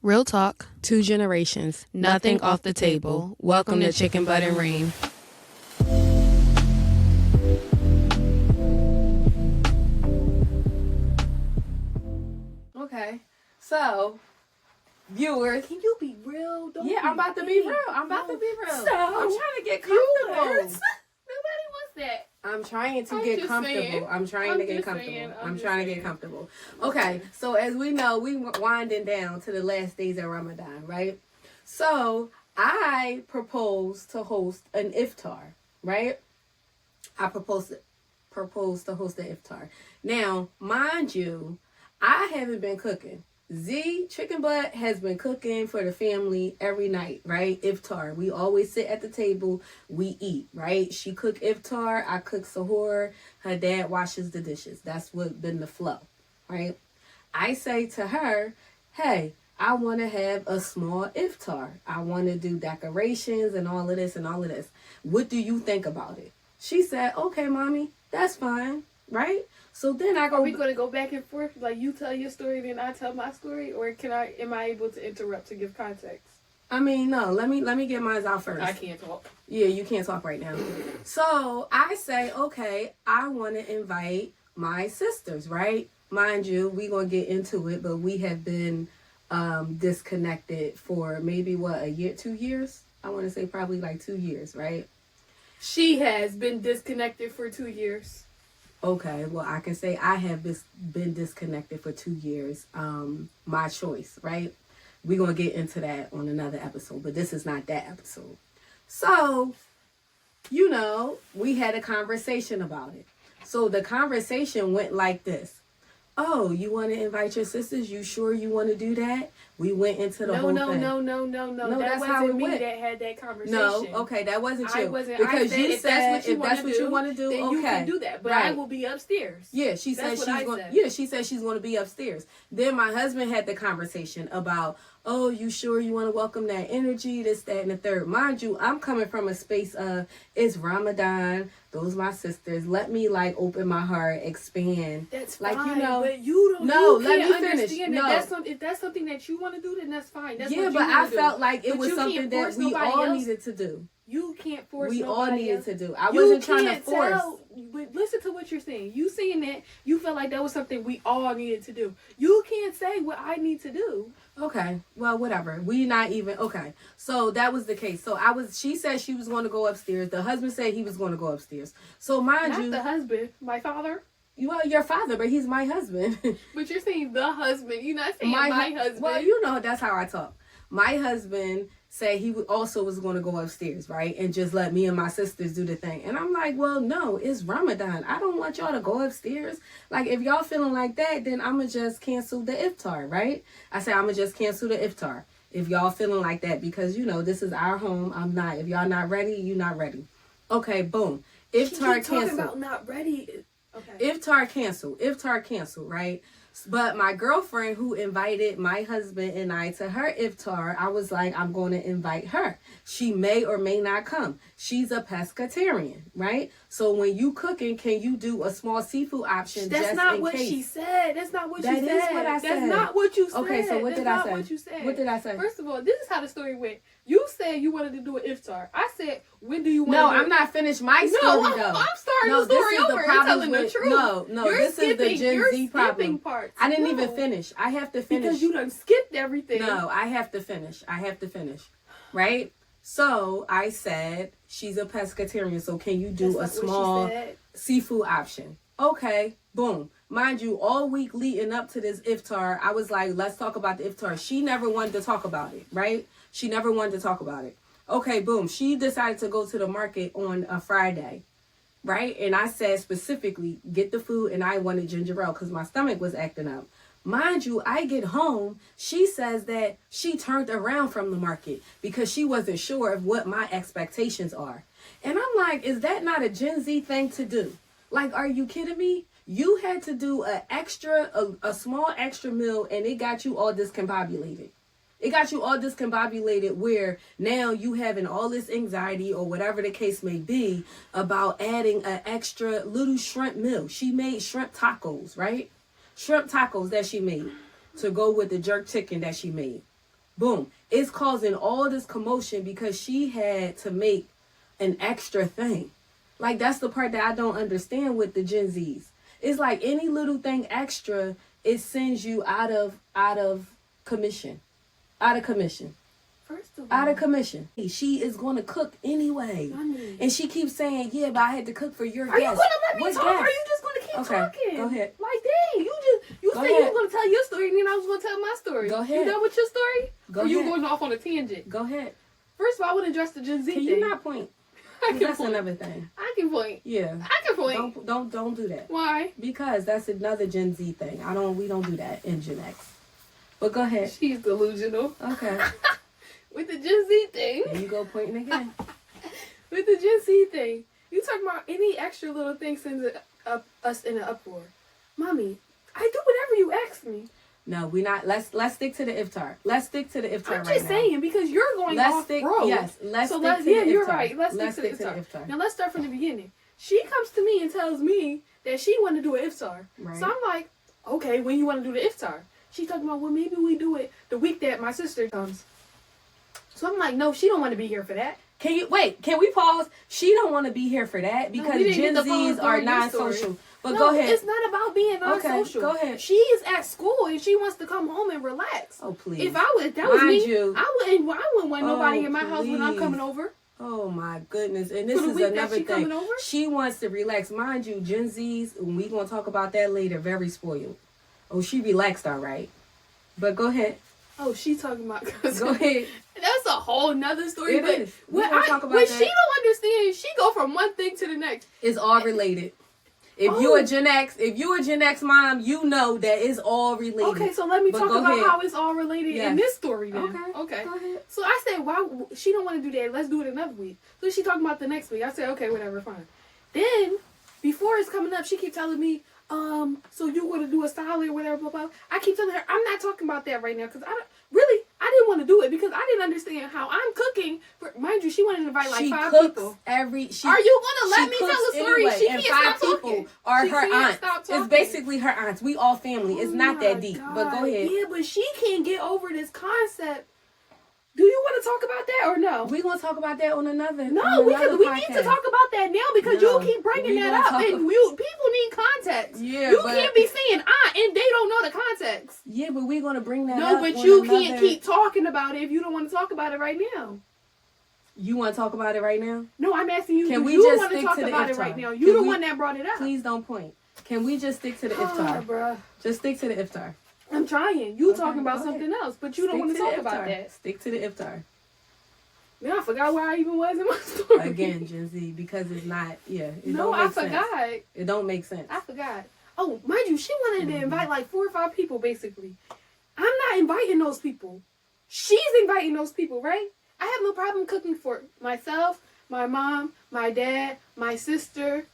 Real talk. 2 generations. Nothing off the table. Welcome to Chicken Butt Ream. Okay. So, viewers. Can you be real? I'm about to be real. I'm trying to get comfortable. Nobody wants that. I'm trying to get comfortable. I'm trying to get comfortable. Okay, so as we know, we winding down to the last days of Ramadan, right? So I propose to host an iftar, right? I propose to host an iftar. Now, mind you, I haven't been cooking. Chicken Butt has been cooking for the family every night, right? Iftar. We always sit at the table, we eat, right? She cook iftar, I cook sahur, her dad washes the dishes. That's what been the flow, right? I say to her, hey, I want to have a small iftar. I want to do decorations and all of this and all of this. What do you think about it? She said, okay, mommy, that's fine, right? So then I go. Are we going to go back and forth? Like you tell your story, then I tell my story, or am I able to interrupt to give context? I mean, no. Let me get mine out first. I can't talk. Yeah, you can't talk right now. So I say, okay, I want to invite my sisters, right? Mind you, we gonna get into it, but we have been disconnected for maybe a year, 2 years. I want to say probably like 2 years, right? She has been disconnected for 2 years. Okay, well, I can say I have been disconnected for 2 years. My choice, right? We're going to get into that on another episode, but this is not that episode. So, we had a conversation about it. So the conversation went like this. Oh, you want to invite your sisters? You sure you want to do that? We went into the whole thing. No, that wasn't me that had that conversation. No, okay, that wasn't you. Because you said if that's what you want to do, then you can do that. But right. I will be upstairs. Yeah, she said she said she's going to be upstairs. Then my husband had the conversation about, oh, you sure you want to welcome that energy, this, that, and the third. Mind you, I'm coming from a space of, it's Ramadan, those my sisters. Let me open my heart, expand. That's fine, but you don't. No, let me finish. If that's something that you want to do, then that's fine. That's but I felt like it was something that we all needed to do. You can't force. We all needed to do. I wasn't trying to force. But listen to what you're saying. You saying that you felt like that was something we all needed to do. You can't say what I need to do. Okay, well, whatever. We not even okay. So that was the case. So she said she was going to go upstairs. The husband said he was going to go upstairs. So mind you, not the husband, my father. Well, your father, but he's my husband. But you're saying the husband. You're not saying my husband. Well, that's how I talk. My husband said he also was going to go upstairs, right? And just let me and my sisters do the thing. And I'm like, well, no, it's Ramadan. I don't want y'all to go upstairs. If y'all feeling like that, then I'm going to just cancel the iftar, right? I said, I'm going to just cancel the iftar. If y'all feeling like that, because, this is our home. I'm not. If y'all not ready, you not ready. Okay, boom. Iftar cancel. Talking about not ready. Okay. Iftar cancel, right? But my girlfriend who invited my husband and I to her iftar, I was like, I'm going to invite her. She may or may not come. She's a pescatarian, right? So when you cooking, can you do a small seafood option just in case? That's not what she said. That's not what you said. That is what I said. That's not what you said. Okay, so what did I say? What you said. What did I say? First of all, this is how the story went. You said you wanted to do an iftar. I said, when do you want to do it? No, I'm not finished my story, though. I'm starting the story over. You're telling the truth. No, this is the Gen Z problem. Parts. I didn't even finish. I have to finish. Because you done skipped everything. No, I have to finish. Right? So I said, she's a pescatarian, so can you do a small seafood option? Okay, boom. Mind you, all week leading up to this iftar, I was like, let's talk about the iftar. She never wanted to talk about it, right? She never wanted to talk about it. Okay, boom. She decided to go to the market on a Friday, right? And I said specifically, get the food, and I wanted ginger ale because my stomach was acting up. Mind you, I get home, she says that she turned around from the market because she wasn't sure of what my expectations are. And I'm like, is that not a Gen Z thing to do? Are you kidding me? You had to do a small extra meal, and it got you all discombobulated. It got you all discombobulated where now you having all this anxiety or whatever the case may be about adding an extra little shrimp meal. She made shrimp tacos, right? Shrimp tacos that she made to go with the jerk chicken that she made. Boom. It's causing all this commotion because she had to make an extra thing. Like, that's the part that I don't understand with the Gen Zs. It's like any little thing extra, it sends you out of commission. Out of commission. First of all, Out of commission. She is going to cook anyway. And she keeps saying, yeah, but I had to cook for your guests. Are you going to let me What talk? guests? Or are you just going to keep talking? Go ahead. Like, dang, you Go said you ahead. were going to tell your story, and then I was going to tell my story. Go ahead. You done with your story? Go or you ahead. going off on a tangent? Go ahead. First of all, I want to address the Gen Z Can thing. you not point? I can That's point. another thing. I can point. Yeah. I can point. Don't do that. Why? Because that's another Gen Z thing. We don't do that in Gen X. But go ahead. She's delusional. Okay. With the Gen Z thing. There you go pointing again. With the Gen Z thing. You talking about any extra little thing sends us in an uproar. Mommy, I do whatever you ask me. No, we're not. Let's stick to the iftar. Let's stick to the iftar I'm right just now. saying because you're going off road. Yes, let's so stick to the iftar. you're right. Let's stick stick to the iftar. Now let's start from the beginning. She comes to me and tells me that she want to do an iftar. Right. So I'm like, okay, when you want to do the iftar? She's talking about, well, maybe we do it the week that my sister comes. So I'm like, no, she don't want to be here for that. Can we pause? She don't want to be here for that because we didn't Gen get the pause Zs are during your story. non-social. But No, go ahead. It's not about being non-social. Okay, go ahead. She is at school and she wants to come home and relax. Oh, please. If that was Mind me, you. I wouldn't want nobody Oh, in my house when I'm please. coming over. Oh my goodness. And this For the is week that another she thing. coming over? She wants to relax. Mind you, Gen Zs, and we gonna talk about that later, very spoiled. Oh, she relaxed all right. But go ahead. Oh, she talking about Go ahead. That's a whole nother story. It but is. We What, gonna talk about what that. she don't understand, she go from one thing to the next. It's all related. If you a Gen X mom, you know that it's all related. Okay, so let me But talk go about ahead. how it's all related Yes. in this story then. Okay. Go ahead. So I said, why she don't want to do that? Let's do it another week. So she talking about the next week. I said, okay, whatever, fine. Then before it's coming up, she keep telling me, so you want to do a salad or whatever, blah, blah. I keep telling her, I'm not talking about that right now because I didn't want to do it because I didn't understand how I'm cooking. Mind you, she wanted to invite like She 5 cooks people. Are you gonna let me tell the story? Anyway, She and can't 5 stop people talking. are She her can't aunts. stop talking. It's basically her aunts. We all family. It's not my that deep. But go God. ahead. Yeah, but she can't get over this concept. Do you want to talk about that or no? We're gonna talk about that on another. No, because we need to talk about that now because No, you keep bringing we that gonna up, talk and people need context. Yeah, you but- can't be saying and they don't know the context. Yeah, but we're gonna bring that up. No, but on you another- can't keep talking about it if you don't want to talk about it right now. You want to talk about it right now? No, I'm asking you. Can Do we you just want to stick talk to the about it iftar? right now? Can You the we- one that brought it up. Please don't point. Can we just stick to the Oh, iftar? bruh. Just stick to the iftar. I'm trying. You Okay, talking about go ahead. something else, but you don't want to Stick talk the about iftar. that. Stick to the iftar. Now I forgot where I even was in my story. Again, Gen Z, because it's not. Yeah, it No, don't I make sense. forgot. It don't make sense. I forgot. Oh, mind you, she wanted to invite like 4 or 5 people, basically. I'm not inviting those people. She's inviting those people, right? I have no problem cooking for myself, my mom, my dad, my sister.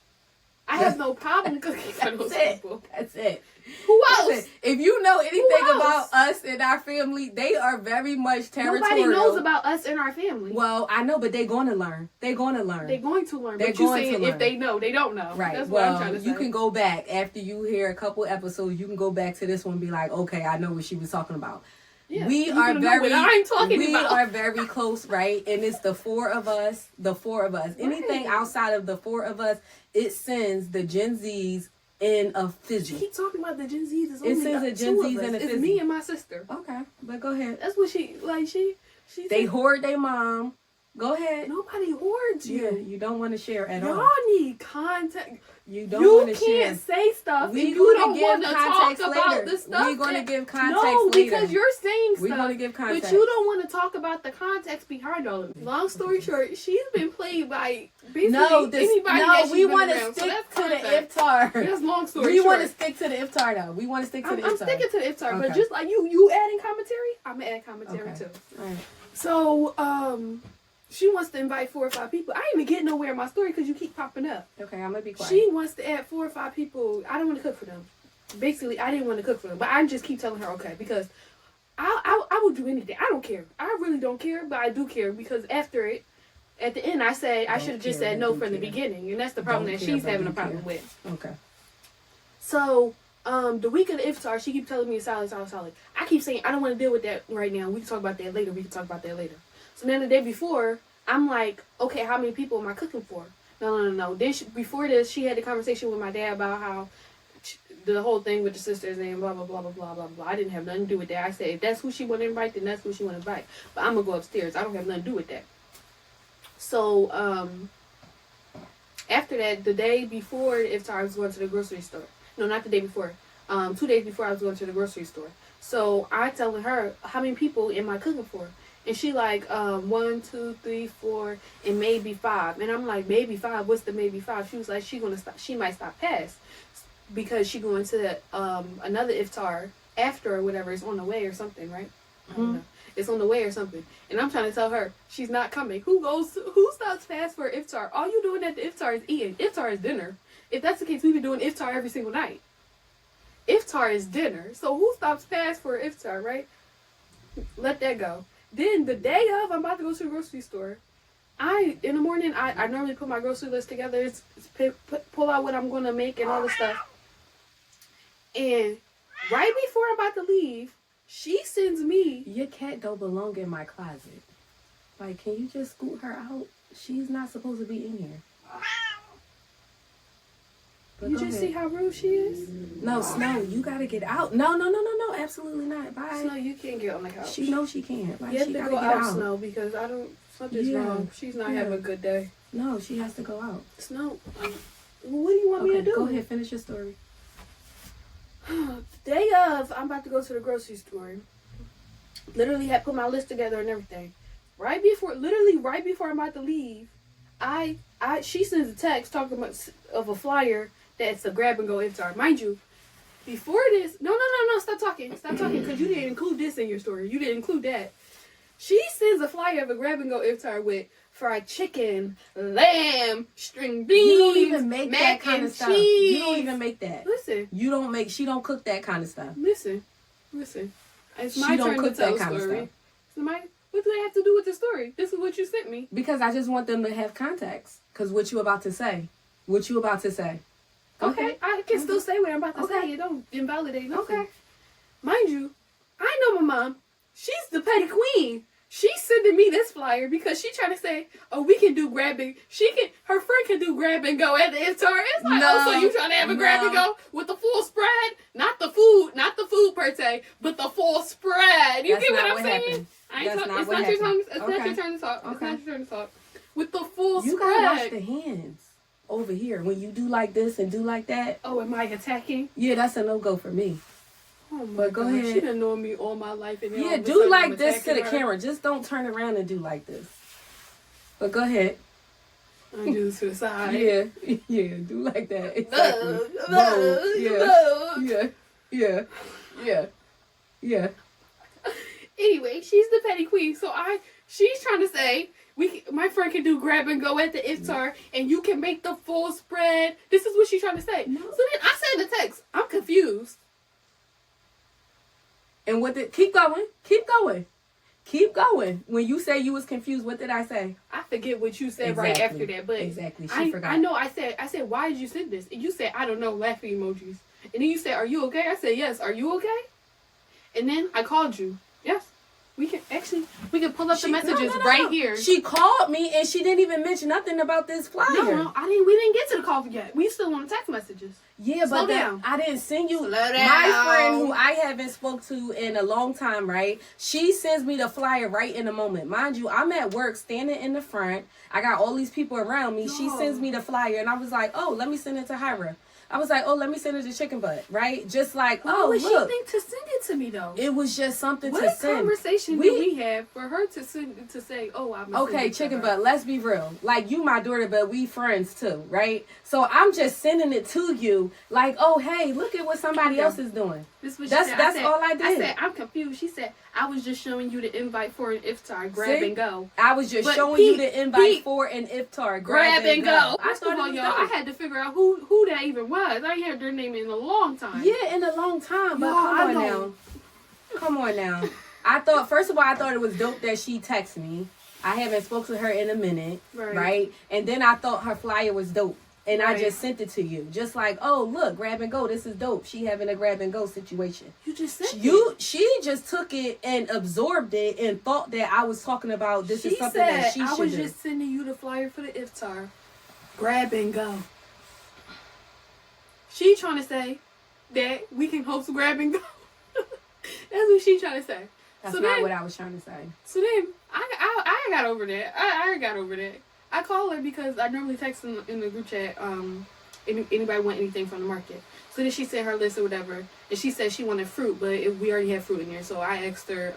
I have no problem cooking for those people. That's it. Who else? Listen, if you know anything Who about else? us and our family, they are very much territorial. Nobody knows about us and our family. Well, I know, but they're going to learn. They're going to learn. They're going to learn. They're But you going to saying learn. if they know, they don't know. Right. That's what I'm Well, trying to say. you can go back after you hear a couple episodes. You can go back to this one and be like, okay, I know what she was talking about. Yeah, We you are gonna know very, what I'm talking we about. are very close, right? And it's the 4 of us. The 4 of us. Anything Right. outside of the 4 of us, it sends the Gen Zs in a She fizzy. keep talking about the Gen Zs. It's It only says the the Gen 2 of Zs us. and the It's fizzy. me and my sister. Okay, but go ahead. That's what she They said, hoard their mom. Go ahead. nobody hoards you. Yeah, you don't want to share at Y'all all. need context. You don't You want to share. can't say stuff We if you don't gonna want give to talk context about later. the stuff. We gonna that- give context No, later. because you're saying We stuff, gonna give but context. you don't want to talk about the context behind all of it. Long story short, she's been played by basically anybody that she's we been want to around. So stick that's to the context. iftar. That's long story We short. want to stick to the iftar though. We want to stick to the iftar. I'm sticking to the iftar, but Okay. just like you adding commentary, I'm gonna add commentary Okay. too. All right. So, she wants to invite 4 or 5 people. I ain't even getting nowhere in my story because you keep popping up. Okay, I'm gonna be quiet. She wants to add 4 or 5 people. I don't want to cook for them. Basically, I didn't want to cook for them, but I just keep telling her okay because I will do anything. I don't care. I really don't care, but I do care because at the end, I said I Don't should have just care, said but no do from the care. beginning, and that's the problem Don't that care, she's but having do a problem care. with. Okay. So The week of the iftar, she keep telling me salad. I keep saying I don't want to deal with that right now. We can talk about that later. So then the day before, I'm like, okay, how many people am I cooking for? No. Then before this, she had the conversation with my dad about how the whole thing with the sisters and blah blah blah blah blah blah blah. I didn't have nothing to do with that. I said if that's who she want to invite, then that's who she want to invite. But I'm gonna go upstairs. I don't have nothing to do with that. So after that, the day before the iftar, I was going to the grocery store. No, not the day before. 2 days before, I was going to the grocery store. So I telling her, how many people am I cooking for? And she like, 1, 2, 3, 4, and maybe 5. And I'm like, maybe 5? What's the maybe 5? She was like, she might stop past because she going to another iftar after or whatever. It's on the way or something, right? I don't know. It's on the way or something. And I'm trying to tell her she's not coming. Who stops fast for iftar? All you doing at the iftar is eating. Iftar is dinner. If that's the case, we've been doing iftar every single night. Iftar is dinner. So who stops fast for iftar, right? Let that go. Then the day of, I'm about to go to the grocery store. In the morning, I normally put my grocery list together. Pull out what I'm going to make and all the stuff. And right before I'm about to leave, she sends me. Your cat don't belong in my closet. Like, can you just scoot her out? She's not supposed to be in here. But You just see how rude she is? No, Snow, you gotta get out. No, absolutely not. Bye. Snow, you can't get on the couch. She knows she can't. Like, You have she to gotta go get out, Snow, because something's wrong. She's not having a good day. No, she has to go out. Snow, what do you want me to do? Go ahead, finish your story. The day of, I'm about to go to the grocery store. Literally had put my list together and everything. Right before I'm about to leave, she sends a text talking about of a flyer that's a grab and go iftar. Mind you, before this, no, stop talking, because you didn't include this in your story. You didn't include that. She sends a flyer of a grab and go iftar with fried chicken, lamb, string beans. You don't even make mac that kind and of stuff. cheese. You don't even make that. Listen. She don't cook that kind of stuff. Listen. It's my turn to tell a story. What do they have to do with the story? This is what you sent me. Because I just want them to have context. Because what you about to say. Okay, I can still say what I'm about to say. It don't invalidate nothing. Okay. Mind you, I know my mom. She's the petty queen. She's sending me this flyer because she's trying to say, oh, we can do grabbing. Her friend can do grab and go at the iftar. It's like, so you trying to have a grab and go with the full spread? Not the food per se, but the full spread. You get what I'm saying? It's not your turn to talk. It's not your turn to talk. With the full spread. You gotta wash the hands over here. When you do like this and do like that. Oh, am I attacking? Yeah, that's a no-go for me. Oh my but go God. ahead. She done known me all my life. And yeah, do like this to the camera. Just don't turn around and do like this. But go ahead. I do this to the side. Yeah, do like that. Exactly. Yeah. Anyway, she's the petty queen. So she's trying to say my friend can do grab and go at the iftar, and you can make the full spread. This is what she's trying to say. No. So then I said in the text, I'm confused. And keep going. When you say you was confused, what did I say? I forget what you said right after that, but exactly. She forgot. I know. I said, why did you send this? And you said, I don't know, laughing emojis. And then you said, are you okay? I said, yes. Are you okay? And then I called you. Yes. We can pull up the messages right here. She called me and she didn't even mention nothing about this flyer. No, we didn't get to the call yet. We still on the text messages. Yeah, Slow but down. I didn't send you. Slow down. My friend who I haven't spoke to in a long time, right? She sends me the flyer right in a moment. Mind you, I'm at work standing in the front. I got all these people around me. She sends me the flyer and I was like, oh, let me send it to Hyra. I was like, oh, let me send it to Chicken Butt, right? Just like, Why would she think to send it to me, though? It was just something to send. What conversation did we have for her to say, oh, I'm okay, Chicken Butt, let's be real. Like, you my daughter, but we friends, too, right? So I'm just sending it to you, like, oh, hey, look at what somebody else is doing. That's all I did. I said, I'm confused. She said, I was just showing you the invite for an iftar, grab and go. I was just showing you the invite for an iftar, grab and go. First of all, y'all, I had to figure out who that even was. I ain't heard their name in a long time. Yeah, in a long time. But come on now. First of all, I thought it was dope that she texted me. I haven't spoke to her in a minute, right? And then I thought her flyer was dope. and I just sent it to you. Just like, oh, look, grab and go. This is dope. She having a grab and go situation. You just sent it. She just took it and absorbed it and thought that I was talking about this is something that she should do. I was just sending you the flyer for the iftar. Grab and go. She trying to say that we can host grab and go. That's what she trying to say. That's not what I was trying to say. So then I got over that. I got over that. I call her because I normally text in the group chat. Anybody want anything from the market? So then she said her list or whatever, and she said she wanted fruit, but we already had fruit in there. So I asked her,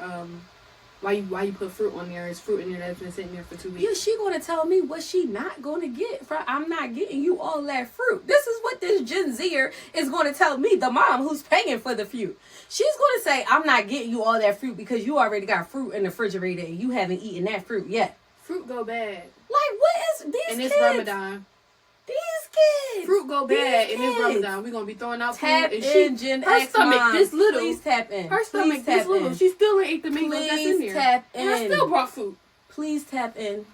why you put fruit on there? Is fruit in there that's been sitting there for 2 weeks? Yeah, she gonna tell me what she not gonna get from. I'm not getting you all that fruit. This is what this Gen Zer is gonna tell me, the mom who's paying for the fruit. She's gonna say, I'm not getting you all that fruit because you already got fruit in the refrigerator and you haven't eaten that fruit yet. Fruit go bad. Like, what is these and kids? And it's Ramadan. These kids. Fruit go bad and it's Ramadan. We're gonna be throwing out tap food. And Gen her X stomach moms, this little. Please tap in. Her stomach please this little. In. She still ain't ate the mangoes that's in there. Please tap in. And I still brought food. Please tap in.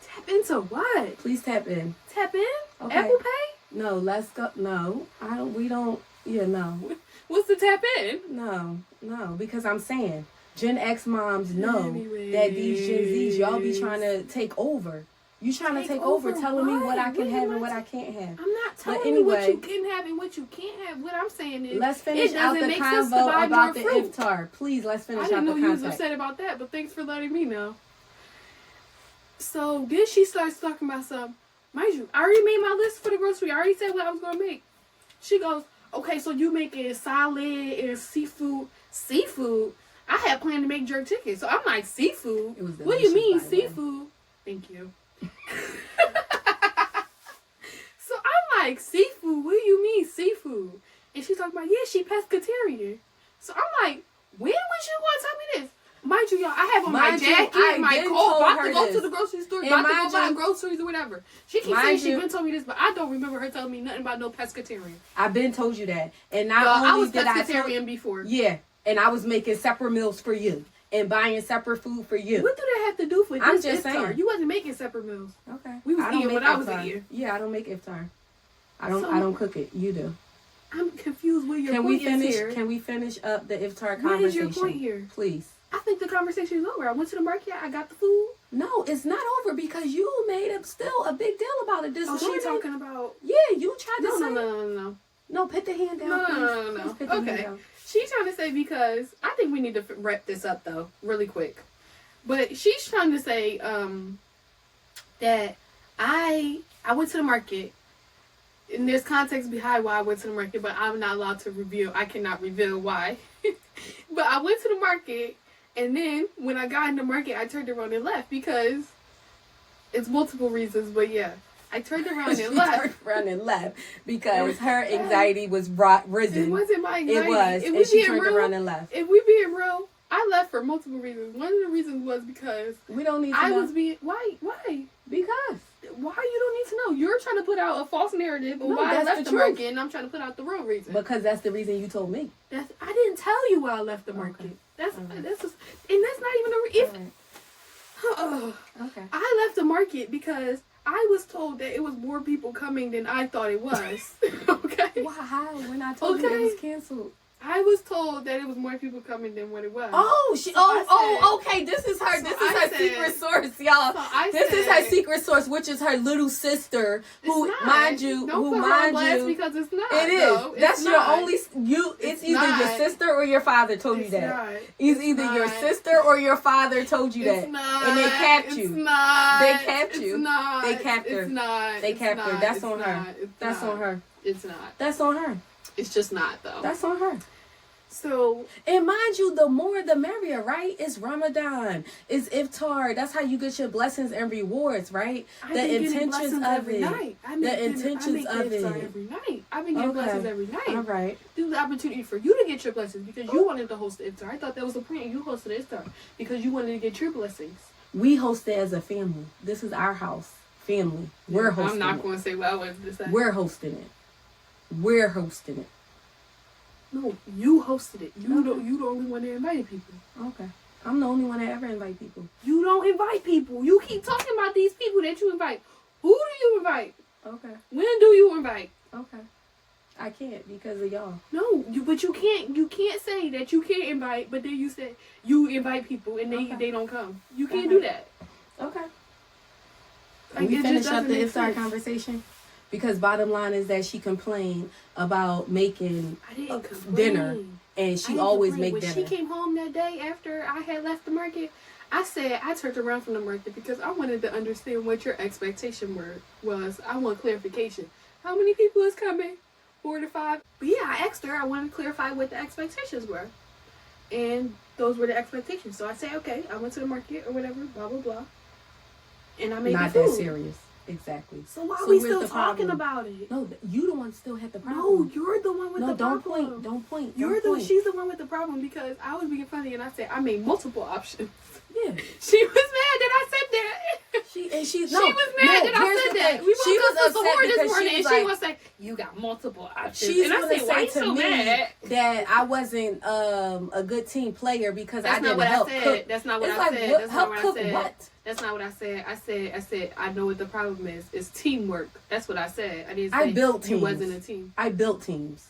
Tap into what? Please tap in. Tap in? Okay. Apple Pay? No, let's go. No, I don't. We don't. Yeah, no. What's the tap in? No, because I'm saying Gen X moms know that these Gen Zs, y'all be trying to take over. You trying to take over telling me what I can have and what I can't have. I'm not telling you what you can have and what you can't have. What I'm saying is, let's finish out the convo about the iftar. Please, let's finish out the convo. I didn't know you was upset about that, but thanks for letting me know. So then she starts talking about some. Mind you, I already made my list for the grocery. I already said what I was gonna make. She goes, okay, so you making salad and seafood. Seafood? I had planned to make jerk chicken. So I'm like, seafood? What do you mean seafood? Thank you. So I'm like, seafood? What do you mean seafood? And she's talking about, yeah, she pescatarian. So I'm like, when was you going to tell me this? Mind you, y'all, I have on my jacket, my coat, about to go to the grocery store, about to go buy groceries or whatever. She keeps saying she been told me this, but I don't remember her telling me nothing about no pescatarian. I've been told you that. And not only did I pescatarian before. Yeah, and I was making separate meals for you and buying separate food for you. What do that have to do with this? I'm just saying. You wasn't making separate meals. Okay. We was eating what I was eating. Yeah, I don't make iftar. I don't cook it. You do. I'm confused with your point here. Can we finish up the iftar conversation? What is your point here? Please. I think the conversation is over. I went to the market. I got the food. No, it's not over because you made up still a big deal about it this morning. She talking about? Yeah, you tried to say. No. No, put the hand down. No. Okay. She's trying to say because I think we need to wrap this up though, really quick. But she's trying to say that I went to the market. And there's context behind why I went to the market, but I'm not allowed to reveal. I cannot reveal why. But I went to the market, and then when I got in the market, I turned around and left because it's multiple reasons. But yeah, I turned around and left. Turned around and left because her anxiety was risen. It wasn't my anxiety. It was, and she turned around and left. If we being real, I left for multiple reasons. One of the reasons was because we don't need to know. Why? Because. Why you don't need to know? You're trying to put out a false narrative of why I left the market, and I'm trying to put out the real reason. Because that's the reason you told me. I didn't tell you why I left the market. Okay. That's not even a reason. Okay. I left the market because I was told that it was more people coming than I thought it was. Okay. Why? How? When I told you it was canceled. I was told that it was more people coming than what it was. Okay. This is her. This is her secret source, y'all. This is her secret source, which is her little sister, who, mind you, because it's not. It is. That's your only. It's either your sister or your father told you that. It's either your sister or your father told you that, and they capped you. They capped you. They capped her. They capped her. That's on her. That's on her. It's not. That's on her. It's just not, though. That's on her. So, and mind you, the more the merrier, right? It's Ramadan. It's iftar. That's how you get your blessings and rewards, right? The intentions of it. The intentions of it. Every night. I've been getting blessings every night. All right. There's the opportunity for you to get your blessings because you wanted to host the iftar. I thought that was the point. You hosted the iftar because you wanted to get your blessings. We host it as a family. This is our house. Family. We're hosting it. I'm not going to say what I wanted to say. We're hosting it. We're hosting it. No, you hosted it. You the only one that invited people. Okay. I'm the only one that ever invite people. You don't invite people. You keep talking about these people that you invite. Who do you invite? Okay. When do you invite? Okay. I can't because of y'all. No, but you can't say that you can't invite, but then you say you invite people and they don't come. You can't do that. Okay. Like, we finish up the iftar sense. conversation? Because bottom line is that she complained about making dinner, and she always make when dinner. She came home that day after I had left the market. I turned around from the market because I wanted to understand what your expectation was. I want clarification. How many people is coming? 4 to 5. But yeah, I asked her. I wanted to clarify what the expectations were, and those were the expectations. So I said, okay, I went to the market or whatever, blah blah blah, and I made Not the food. that serious. Exactly. So why are we still talking about it? No, you the one still had the problem. No, you're the one with the problem. Don't point. She's the one with the problem because I was being funny and I said I made multiple options. Yeah. She was mad that I said that. She was mad that I said that. We she woke up was to Sahur upset this morning and like, she was like, "You got multiple options." She's and I said, "Why you so mad?" That I wasn't a good team player because I didn't help cook. That's not what it's I like, said. What, That's help not what cook I said. What? That's not what I said. I said I know what the problem is. It's teamwork. That's what I said. I didn't say I built teams. You wasn't a team. I built teams.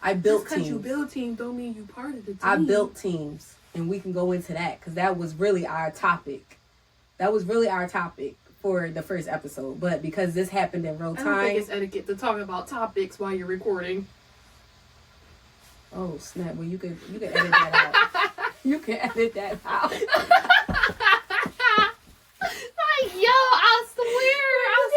Just because you build teams don't mean you part of the team. I built teams, and we can go into that because that was really our topic. For the first episode, but because this happened in real time, I don't think it's etiquette to talk about topics while you're recording. Oh snap! Well, you can edit that out. You can edit that out. Like, yo, I swear.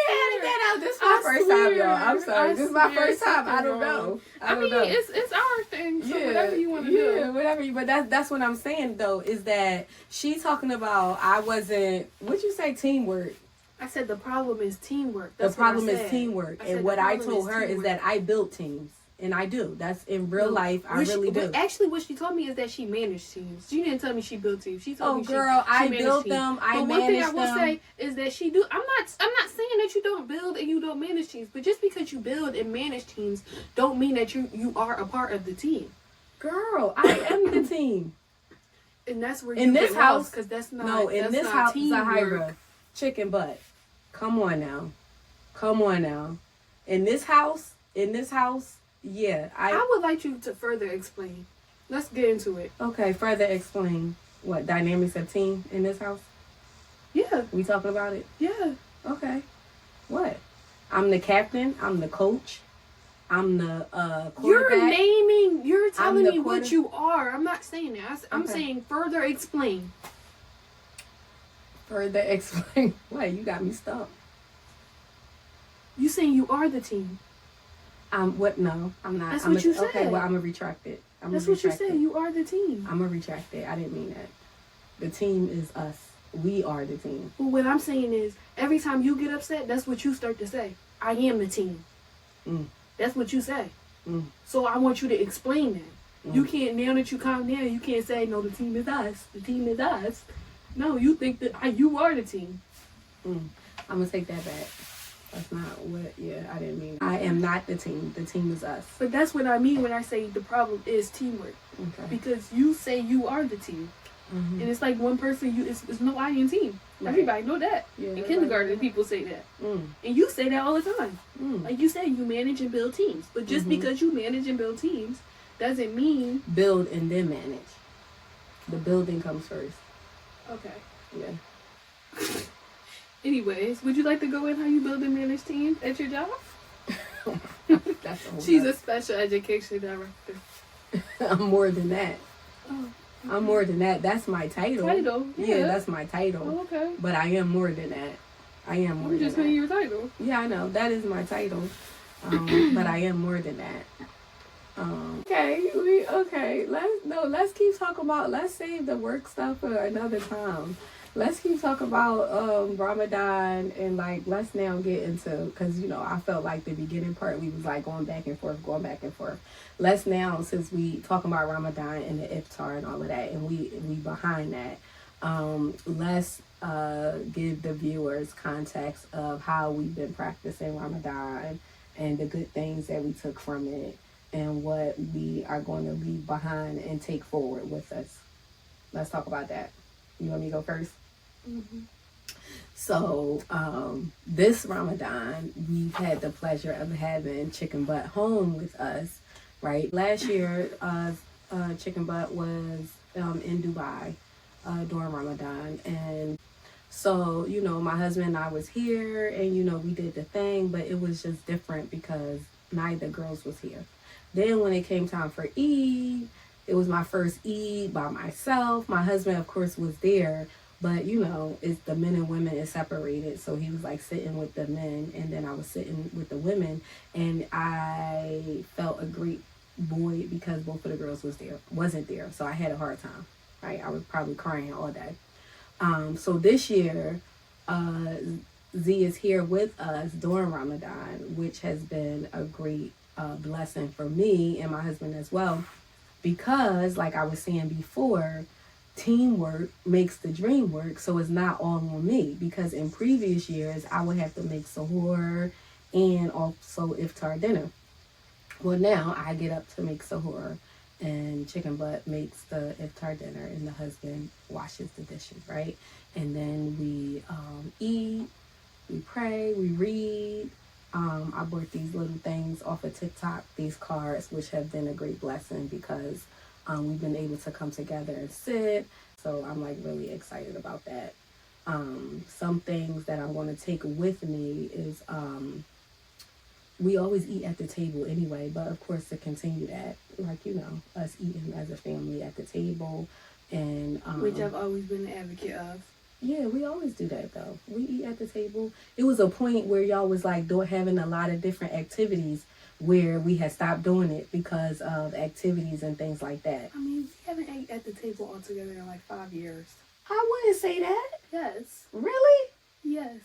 Edit that out. This is my first time, y'all. I'm sorry. This is my first time. I don't know. I mean, it's our thing. So whatever you want to do. Yeah, whatever. But that's what I'm saying though. Is that she talking about? I wasn't. What'd you say? Teamwork. I said the problem is teamwork. The problem is teamwork. And what I told her is that I built teams. And I do. That's in real life. I really do. Actually, what she told me is that she managed teams. She didn't tell me she built teams. She told me I built them. I managed them. But one thing I will say is that she do. I'm not saying that you don't build and you don't manage teams. But just because you build and manage teams, don't mean that you are a part of the team. Girl, I am the team. And that's where in this house, because that's not. No, in this house, Zahira, chicken butt. Come on now. In this house. Yeah, I would like you to further explain. Let's get into it. Okay, further explain what dynamics of team in this house. Yeah, we talking about it. Yeah. Okay. What? I'm the captain. I'm the coach. I'm the quarterback. You're telling me what you are. I'm not saying that. I'm saying further explain. Further explain. What? You got me stumped. You saying you are the team. What? No, I'm not. That's what you said. Okay, well, I'm going to retract it. That's what you said. You are the team. I'm going to retract it. I didn't mean that. The team is us. We are the team. Well, what I'm saying is, every time you get upset, that's what you start to say. I am the team. That's what you say. So I want you to explain that. You can't, now that you calm down, you can't say, no, the team is us. The team is us. No, you think that you are the team. I'm going to take that back. That's not what, I didn't mean. I am not the team. The team is us. But that's what I mean when I say the problem is teamwork. Okay. Because you say you are the team. And it's like one person, it's no I in team. Right. Everybody know that. Yeah, in kindergarten, people say that. And you say that all the time. Like you said, you manage and build teams. But just because you manage and build teams doesn't mean... Build and then manage. The building comes first. Okay. Yeah. Anyways, would you like to go in how you build and manage teams at your job? She's a special education director. I'm more than that. Oh, okay. I'm more than that. That's my title. Yeah, that's my title. Oh, okay. But I am more than that. I'm just saying your title. Yeah, I know. That is my title. But I am more than that. Let's keep talking about, let's save the work stuff for another time. Let's keep talking about Ramadan and let's now get into, because I felt like the beginning part we was going back and forth. Let's now, since we talking about Ramadan and the iftar and all of that, and we behind that, let's give the viewers context of how we've been practicing Ramadan and the good things that we took from it and what we are going to leave behind and take forward with us. Let's talk about that. You want me to go first? So this Ramadan, we've had the pleasure of having Chicken Butt home with us, right? Last year, Chicken Butt was in Dubai during Ramadan. And so, you know, my husband and I was here and, you know, we did the thing, but it was just different because neither girls was here. Then when it came time for Eid, it was my first Eid by myself. My husband, of course, was there. But, you know, it's the men and women is separated. So he was like sitting with the men and then I was sitting with the women. And I felt a great void because both of the girls wasn't there. So I had a hard time, right? I was probably crying all day. So this year, Z is here with us during Ramadan, which has been a great blessing for me and my husband as well. Because, like I was saying before, teamwork makes the dream work, so it's not all on me. Because in previous years, I would have to make sahur and also iftar dinner. Well, now I get up to make sahur, and Chicken Butt makes the iftar dinner, and the husband washes the dishes, right? And then we eat, we pray, we read. I bought these little things off of TikTok, these cards, which have been a great blessing because we've been able to come together and sit. So I'm like really excited about that. Some things that I'm going to take with me is we always eat at the table anyway, but of course to continue that, like, you know, us eating as a family at the table. And which I've always been an advocate of. Yeah, we always do that though. We eat at the table. It was a point where y'all was like having a lot of different activities where we had stopped doing it because of activities and things like that. I mean, we haven't ate at the table all together in like 5 years. I wouldn't say that. Yes. Really? Yes.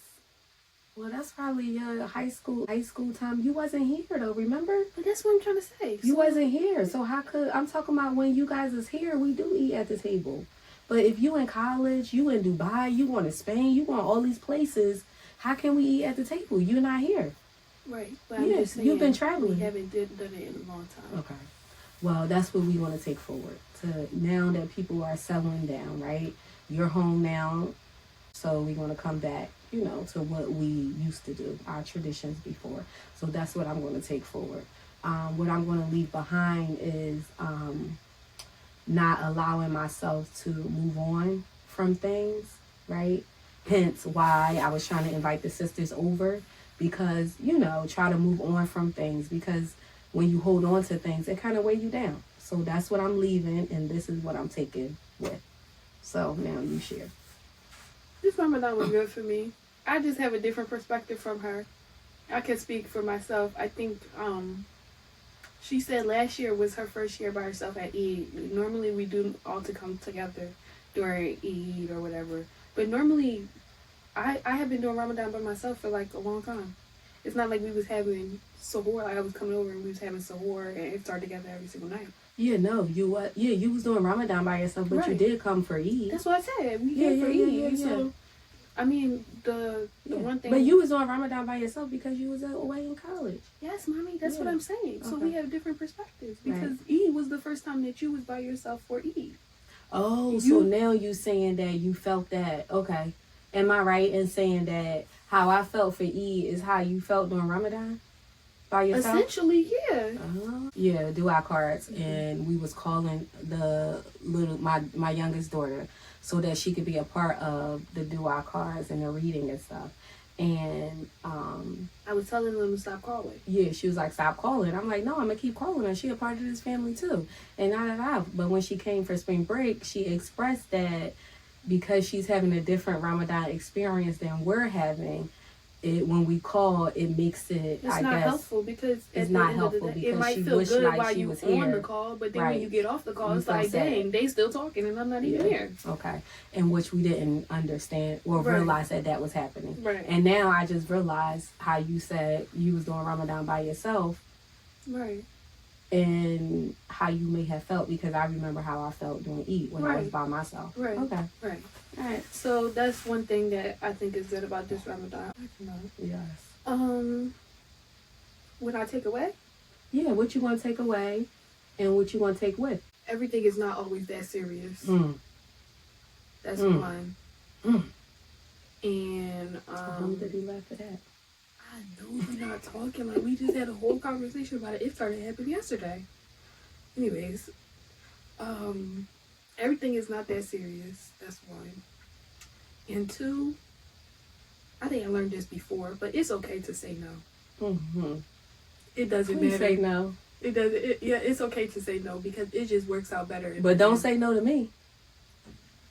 Well, that's probably your high school time. You wasn't here though, remember? But that's what I'm trying to say. You wasn't here, so how could I'm talking about when you guys is here? We do eat at the table. But if you in college, you in Dubai, you going to Spain, you going all these places, how can we eat at the table? You're not here. Right. But Yes, I'm just saying, you've been traveling. We haven't done it in a long time. Okay. Well, that's what we want to take forward. To now that people are settling down, right? You're home now, so we're going to come back, you know, to what we used to do, our traditions before. So that's what I'm going to take forward. What I'm going to leave behind is not allowing myself to move on from things, right? Hence why I was trying to invite the sisters over because, you know, try to move on from things because when you hold on to things, it kind of weigh you down. So that's what I'm leaving and this is what I'm taking with. So now you share. This Ramadan was good for me. I just have a different perspective from her. I can speak for myself. I think she said last year was her first year by herself at Eid. Normally we do all to come together during Eid or whatever. But normally I have been doing Ramadan by myself for like a long time. It's not like we was having sahur. Like I was coming over and we was having sahur and iftar together every single night. Yeah, no, you was doing Ramadan by yourself, but you did come for Eid. That's what I said. We came for Eid. So, I mean, the one thing. But you was doing Ramadan by yourself because you was away in college. Yes, mommy. That's what I'm saying. So we have different perspectives because Right. Eid was the first time that you was by yourself for Eid. Oh, so now you saying that you felt that. Okay. Am I right in saying that how I felt for Eid is how you felt during Ramadan? By yourself? Essentially, yeah. Yeah, dua cards. And we was calling the my youngest daughter so that she could be a part of the dua cards and the reading and stuff. And I was telling them to stop calling. yeah, she was like, stop calling. I'm like, no, I'm gonna keep calling her. She a part of this family too. And but when she came for spring break, she expressed that because she's having a different Ramadan experience than we're having, it when we call, it makes it. It's not helpful because it's not helpful because it might she feel wished good like while she you was on here. the call, but then Right. when you get off the call, You it's feel like, sad. dang, they still talking and I'm not even here. Okay, and which we didn't understand or realize that was happening. Right. And now I just realized how you said you was doing Ramadan by yourself. Right. And how you may have felt because I remember how I felt during Eid when I was by myself. Right. Okay. Right. All right. So that's one thing that I think is good about this Ramadan. Yes. What I take away? Yeah, what you want to take away and what you want to take with. Everything is not always that serious. That's one. And Who did he laugh at that? I know we're not talking. Like, we just had a whole conversation about it. It started happening yesterday. Anyways, everything is not that serious. That's one. And two, I think I learned this before, but it's okay to say no. Mm-hmm. It doesn't Please matter. say no. It doesn't. Yeah, it's okay to say no because it just works out better. But don't say no to me.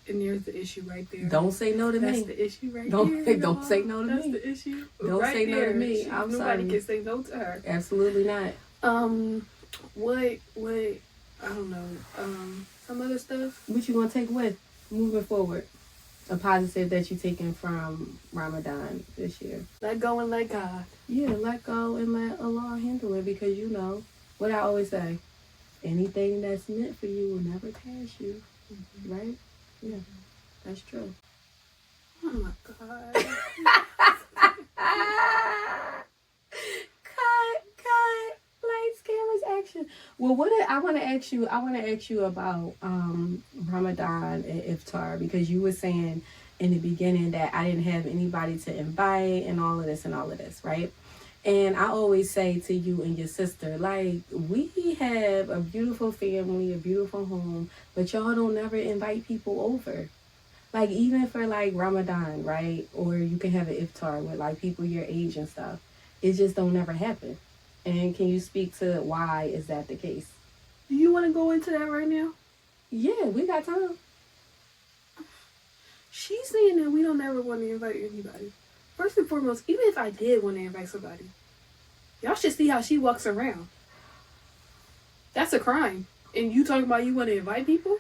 And there's the issue right there. Don't say no to That's me. the issue right Don't there. don't say no to That's me. the issue. Don't right say no to there. me. I'm Nobody sorry. can say no to her. Absolutely not. What I don't know. Some other stuff. What you gonna take with moving forward? A positive that you taking from Ramadan this year. Let go and let God. Yeah, let go and let Allah handle it, because you know what I always say. Anything that's meant for you will never pass you. Mm-hmm. Right? Yeah. That's true. Oh my God. cut. Lights, cameras, action. Well, I want to ask you about Ramadan and iftar, because you were saying in the beginning that I didn't have anybody to invite and all of this, right? And I always say to you and your sister, like, we have a beautiful family, a beautiful home, but y'all don't never invite people over. Like, even for like Ramadan, right? Or you can have an iftar with like people your age and stuff. It just don't never happen. And can you speak to why is that the case? Do you want to go into that right now? Yeah, we got time. She's saying that we don't ever want to invite anybody. First and foremost, even if I did want to invite somebody, y'all should see how she walks around. That's a crime. And you talking about you want to invite people?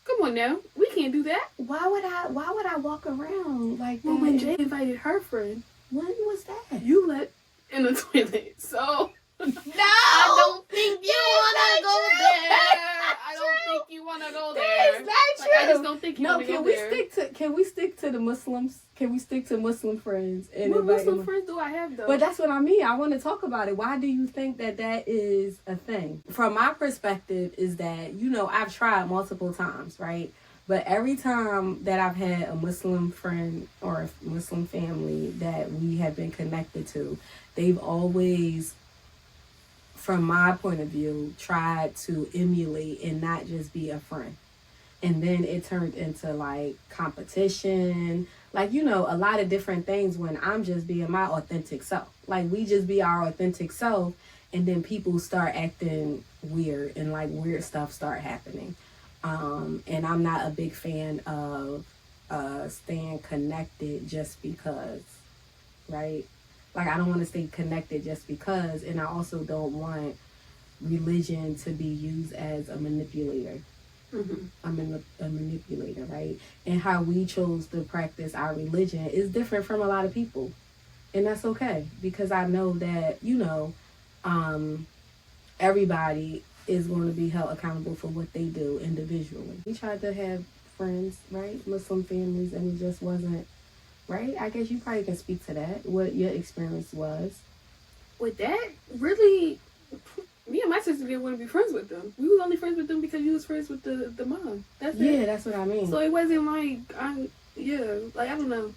Come on now, we can't do that. Why would I walk around like that? Well, when Jay invited her friend, When was that? you let in the toilet. So No, I don't think you want to go true. there. That's I don't think you want to go That there. is not Like, I true. just don't think you No, want to can go we there. can we stick to the Muslims? Can we stick to Muslim friends and What invite Muslim them? friends do I have though? But that's what I mean. I want to talk about it. Why do you think that is a thing? From my perspective is that, you know, I've tried multiple times, right? But every time that I've had a Muslim friend or a Muslim family that we have been connected to, they've always, from my point of view, tried to emulate and not just be a friend. And then it turned into like competition, like, you know, a lot of different things when I'm just being my authentic self. Like, we just be our authentic self, and then people start acting weird and like weird stuff start happening. And I'm not a big fan of staying connected just because, right? Like, I don't want to stay connected just because, and I also don't want religion to be used as a manipulator. Mm-hmm. A manipulator, right? And how we chose to practice our religion is different from a lot of people. And that's okay, because I know that, you know, everybody is going to be held accountable for what they do individually. We tried to have friends, right? Muslim families, and it just wasn't, right? I guess you probably can speak to that, what your experience was. With that, really, me and my sister didn't want to be friends with them. We was only friends with them because you was friends with the mom. That's it. Yeah, that's what I mean. So it wasn't like, like, I don't know.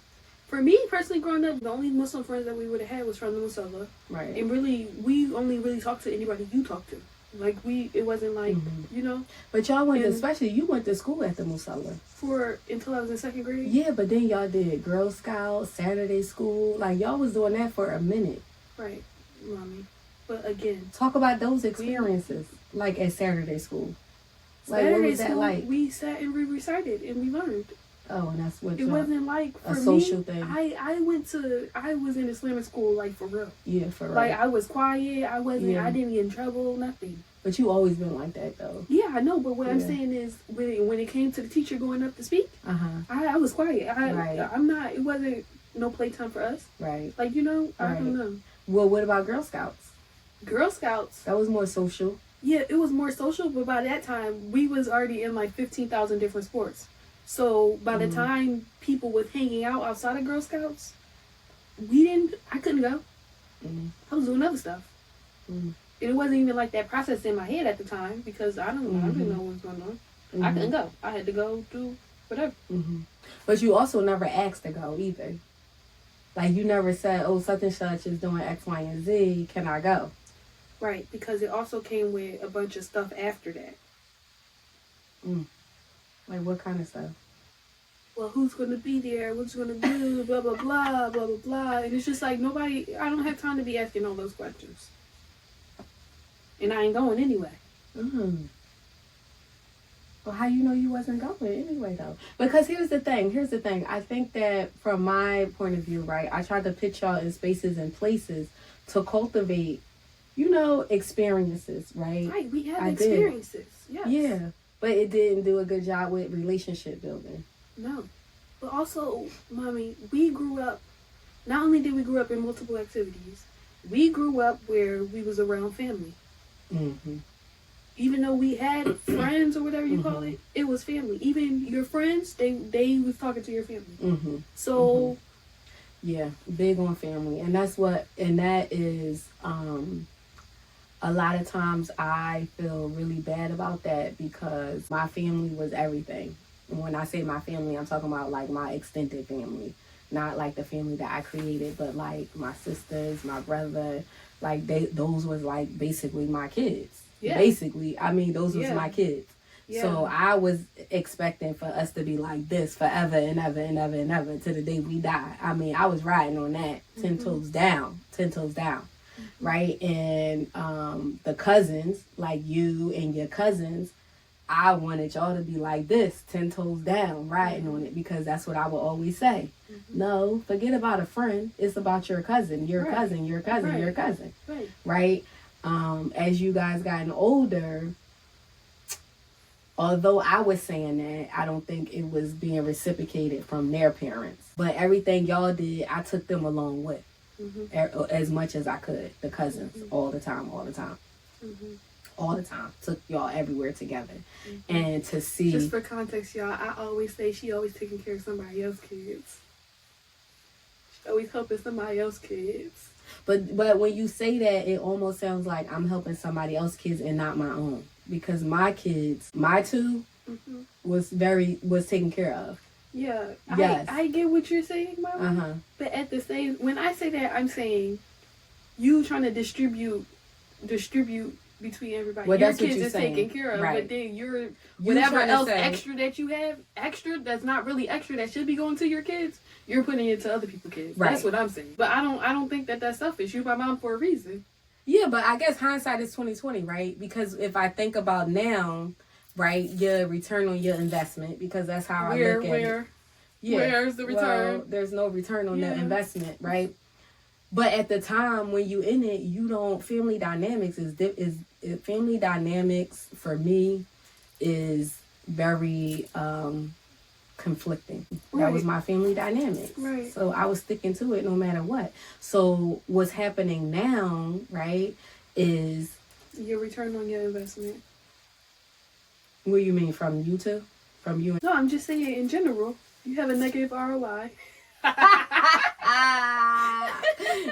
For me, personally, growing up, the only Muslim friends that we would have had was from the Musalla. Right. And really, we only really talked to anybody you talked to. Like, it wasn't like, you know. But y'all went to, especially you went to school at the Musalla. Until I was in second grade? Yeah, but then y'all did Girl Scouts, Saturday school. Like, y'all was doing that for a minute. Right, mommy. But again, talk about those experiences, like at Saturday school. Like, Saturday what was that school, like? we sat and we recited and we learned. Oh, and that's what it wasn't like for a social me, thing. I was in Islamic school, like, for real. Yeah, for real. Like, I was quiet. I didn't get in trouble, nothing. But you always been like that, though. Yeah, I know. But what I'm saying is, when it came to the teacher going up to speak, I was quiet. I'm not. It wasn't no playtime for us. Right. Like, you know, I don't know. Well, what about Girl Scouts? Girl Scouts. That was more social. Yeah, it was more social, but by that time, we was already in like 15,000 different sports. So by the time people was hanging out outside of Girl Scouts, I couldn't go. I was doing other stuff. And it wasn't even like that process in my head at the time, because I didn't know what was going on. I couldn't go. I had to go do whatever. Mm-hmm. But you also never asked to go either. Like, you never said, oh, such and such is doing X, Y, and Z. Can I go? Right, because it also came with a bunch of stuff after that. Like, what kind of stuff? Well, who's going to be there? What's going to do? Blah, blah, blah, blah, blah, blah. And it's just like, I don't have time to be asking all those questions. And I ain't going anyway. Well, how you know you wasn't going anyway, though? Because here's the thing. I think that from my point of view, right, I tried to put y'all in spaces and places to cultivate, experiences, right? Right, we have experiences. Yes. Yeah, but it didn't do a good job with relationship building. No. But also, Mommy, we grew up, not only did we grow up in multiple activities, we grew up where we was around family. Mm-hmm. Even though we had friends or whatever you call it, it was family. Even your friends, they was talking to your family. Mm-hmm. So, yeah, big on family, and that is a lot of times I feel really bad about that because my family was everything. And when I say my family, I'm talking about like my extended family, not like the family that I created, but like my sisters, my brother, like those was like basically my kids. Yeah. Basically, I mean, those was my kids. Yeah. So I was expecting for us to be like this forever and ever and ever and ever to the day we die. I mean, I was riding on that 10 toes down, right? And the cousins, like you and your cousins, I wanted y'all to be like this, 10 toes down, riding on it, because that's what I would always say. No, forget about a friend. It's about your cousin, your cousin, your cousin, your cousin, right? As you guys gotten older, although I was saying that, I don't think it was being reciprocated from their parents. But everything y'all did, I took them along with, as much as I could. The cousins, all the time. All the time. Took y'all everywhere together. And to see... Just for context, y'all, I always say she always taking care of somebody else's kids. She always helping somebody else's kids. But when you say that, it almost sounds like I'm helping somebody else's kids and not my own. Because my kids, my two, was taken care of. Yeah. Yes. I get what you're saying, Mama. But at the same, when I say that, I'm saying you trying to distribute between everybody. Well, your that's kids what you're is saying. Taken care of, right. But then you whatever else extra that you have, extra that's not really extra that should be going to your kids, you're putting it to other people's kids. Right. That's what I'm saying. But I don't think that that's selfish. You're my mom for a reason. Yeah, but I guess hindsight is 20/20, right? Because if I think about now, right, your return on your investment, because that's how I look at it. Yeah. Where's the return? Well, there's no return on that investment, right? But at the time when you in it, you don't. Family dynamics family dynamics for me is very conflicting. Right. That was my family dynamics. Right. So I was sticking to it no matter what. So what's happening now, right, is your return on your investment. What do you mean, from you two? From you? No, I'm just saying in general. You have a negative ROI.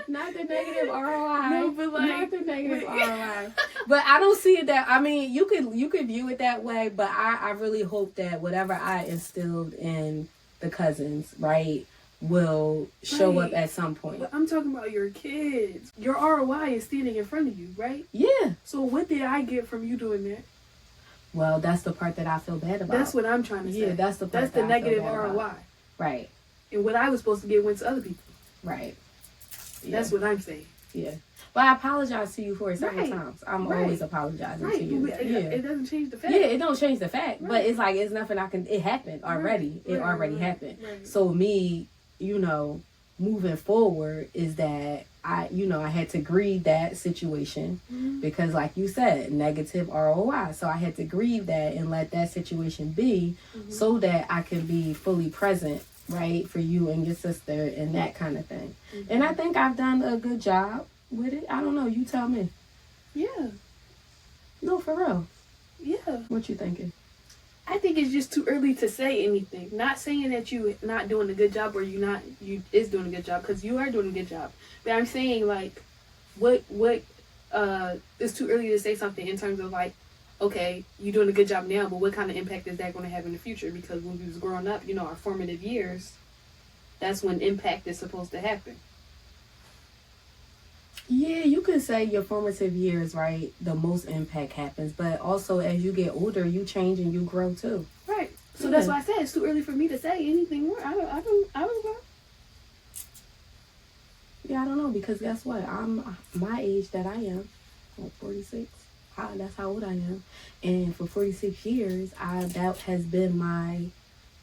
Not the negative ROI. No, but like not the negative ROI. But I don't see it that. I mean, you could view it that way. But I really hope that whatever I instilled in the cousins, right, will show up at some point. But I'm talking about your kids. Your ROI is standing in front of you, right? Yeah. So what did I get from you doing that? Well, that's the part that I feel bad about. That's what I'm trying to say. Yeah, that's the part that's the negative ROI. About. Right. And what I was supposed to get went to other people. Right. Yeah. That's what I'm saying. Yeah. But I apologize to you for it several times. I'm always apologizing to you. It doesn't change the fact. Yeah, it don't change the fact. But it's like, it's nothing I can... It happened already. It already happened. Right. So me, moving forward is that I had to grieve that situation because, like you said, negative ROI. So I had to grieve that and let that situation be so that I can be fully present, right, for you and your sister and that kind of thing. And I think I've done a good job with it. I don't know. You tell me. Yeah. No, for real. Yeah. What you thinking? I think it's just too early to say anything. Not saying that you not doing a good job or you is doing a good job, because you are doing a good job. But I'm saying, like, what it's too early to say something in terms of, like, okay, you're doing a good job now, but what kind of impact is that going to have in the future? Because when we was growing up, our formative years, that's when impact is supposed to happen. Yeah, you could say your formative years, right? The most impact happens, but also as you get older, you change and you grow too. Right. So that's why I said it's too early for me to say anything more. I don't know. Yeah, I don't know, because guess what? I'm my age that I am, 46. That's how old I am, and for 46 years, that has been my,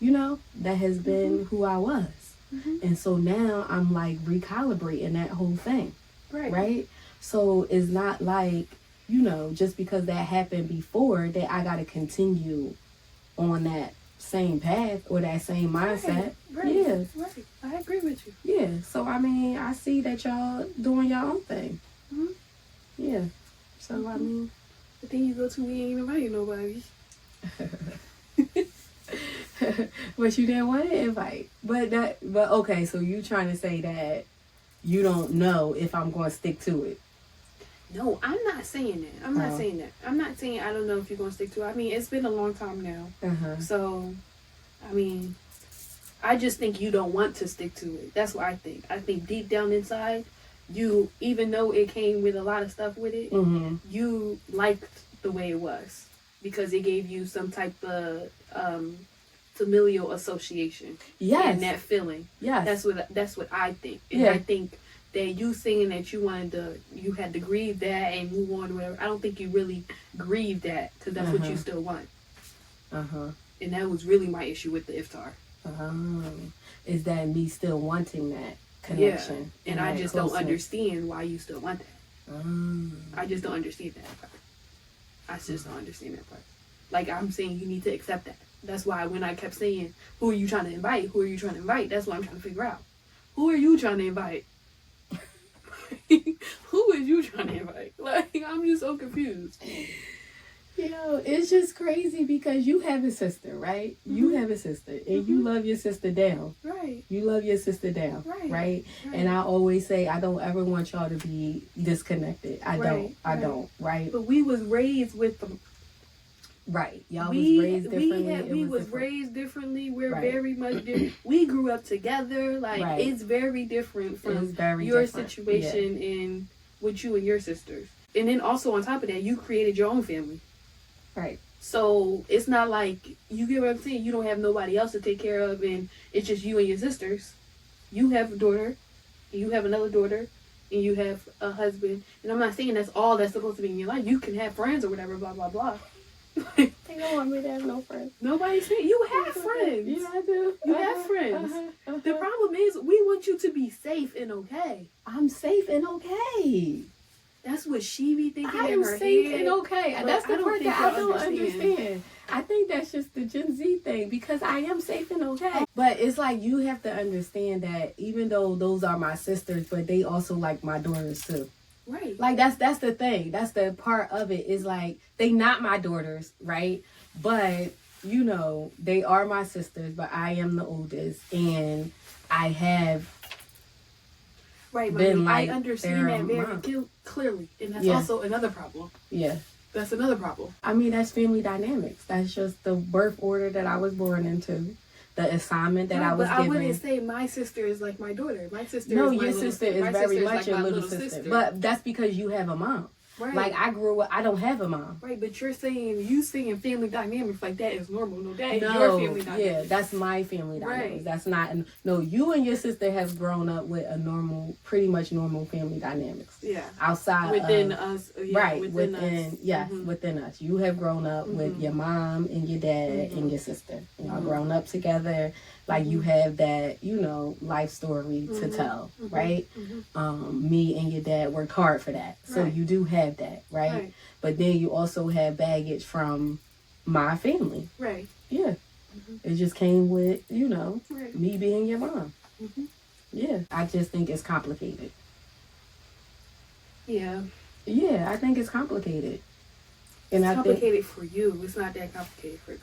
that has been who I was, and so now I'm like recalibrating that whole thing. Right? So it's not like, just because that happened before that I got to continue on that same path or that same mindset. Right. Yeah. Right. I agree with you. Yeah. So, I mean, I see that y'all doing your own thing. Mm-hmm. Yeah. So, I mean. The thing you go to, we ain't inviting nobody. But you didn't want to invite. But okay, so you trying to say that you don't know if I'm going to stick to it. No, I'm not saying that. I'm not saying that. I'm not saying I don't know if you're going to stick to it. I mean, it's been a long time now. So, I mean, I just think you don't want to stick to it. That's what I think. I think deep down inside, you, even though it came with a lot of stuff with it, you liked the way it was. Because it gave you some type of familial association. Yes. And that feeling. Yes. That's what I think. And I think that you saying that you had to grieve that and move on or whatever, I don't think you really grieved that, because that's what you still want. And that was really my issue with the iftar. Is that me still wanting that connection? Yeah. And I just don't understand why you still want that. I just don't understand that part. I just don't understand that part. Like, I'm saying you need to accept that. That's why when I kept saying, who are you trying to invite? Who are you trying to invite? That's what I'm trying to figure out. Who are you trying to invite? Who is you trying to invite? Like, I'm just so confused. It's just crazy because you have a sister, right? You have a sister, and you love your sister down. Right. You love your sister down, right? And I always say I don't ever want y'all to be disconnected. I don't, right? But we was raised with them. Right. Y'all was raised differently. We was raised differently. We're very much different. We grew up together. Like, it's very different from your situation and with you and your sisters. And then also on top of that, you created your own family. Right. So it's not like, you get what I'm saying? You don't have nobody else to take care of, and it's just you and your sisters. You have a daughter, and you have another daughter, and you have a husband. And I'm not saying that's all that's supposed to be in your life. You can have friends or whatever, blah, blah, blah. They don't want me to have no friends. Nobody's saying you have friends. Yeah, I do. You have friends. The problem is we want you to be safe and okay. I'm safe and okay. That's what she be thinking I in am her safe head. and okay. That's the part that I don't understand. I think that's just the Gen Z thing, because I am safe and okay. But it's like, you have to understand that even though those are my sisters, but they also like my daughters too. Right. Like, that's the thing. That's the part of it, is like, they not my daughters, right? But, they are my sisters, but I am the oldest, and I have been like, I understand that very clearly, and that's also another problem. Yeah. That's another problem. I mean, that's family dynamics. That's just the birth order that I was born into. The assignment that I was given. I wouldn't say my sister is like my daughter. My sister no, is my your sister is very much your little sister. But that's because you have a mom. Right. Like, I grew up, I don't have a mom. Right, but you're saying family dynamics like that is normal. No, that is your family dynamics. Yeah, that's my family dynamics. Right. That's not, no, you and your sister have grown up with a pretty much normal family dynamics. Yeah. Outside within us. Yeah, right, within us. Yes, within us. You have grown up with your mom and your dad and your sister. Y'all grown up together. Like, you have that, life story to tell, right? Me and your dad worked hard for that. So you do have that, right? But then you also have baggage from my family. Right. Yeah. It just came with, me being your mom. Yeah. I just think it's complicated. Yeah. Yeah, I think it's complicated. And it's complicated for you. It's not that complicated for me.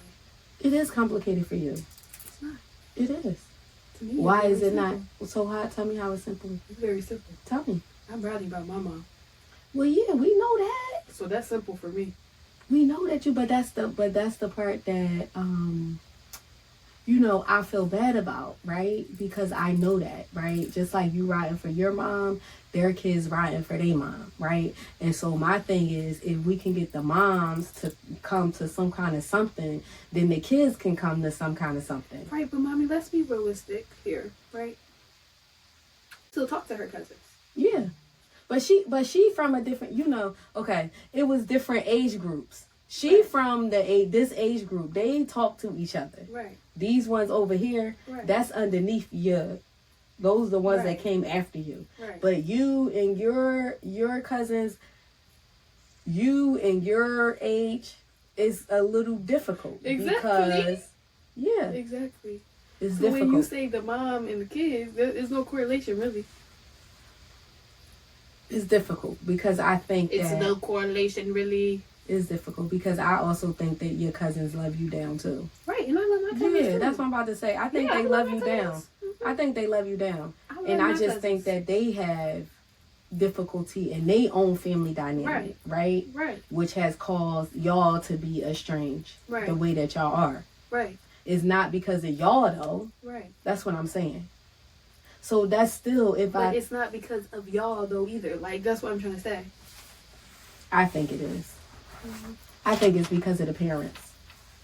It is complicated for you. It's not. It is. To me, why is it not so hard? Tell me how it's simple. It's very simple. Tell me. I'm bragging about my mom. Well, yeah, we know that. So that's simple for me. We know that but that's the part that, you know, I feel bad about, right? Because I know that, right? Just like you riding for your mom, their kids riding for their mom, right? And so my thing is, if we can get the moms to come to some kind of something, then the kids can come to some kind of something. Right, but mommy, let's be realistic here, right? Still talk to her cousins. Yeah. But she from a different, you know, okay, it was different age groups. She right. from this age group, they talk to each other. Right. These ones over here, right. that's underneath you. Those are the ones right. that came after you. Right. But you and your cousins, you and your age is a little difficult. Exactly. Because, yeah. Exactly. It's so difficult. When you say the mom and the kids, there's no correlation, really. It's difficult because I think it's no correlation, really. It's difficult because I also think that your cousins love you down too. Right, and I love my cousins too. That's what I'm about to say. I think they love you down. Mm-hmm. I think they love you down. And I just think that they have difficulty in their own family dynamic, right? Which has caused y'all to be estranged the way that y'all are. Right. It's not because of y'all though. Right. That's what I'm saying. So that's still But it's not because of y'all though either. Like, that's what I'm trying to say. I think it is. Mm-hmm. I think it's because of the parents.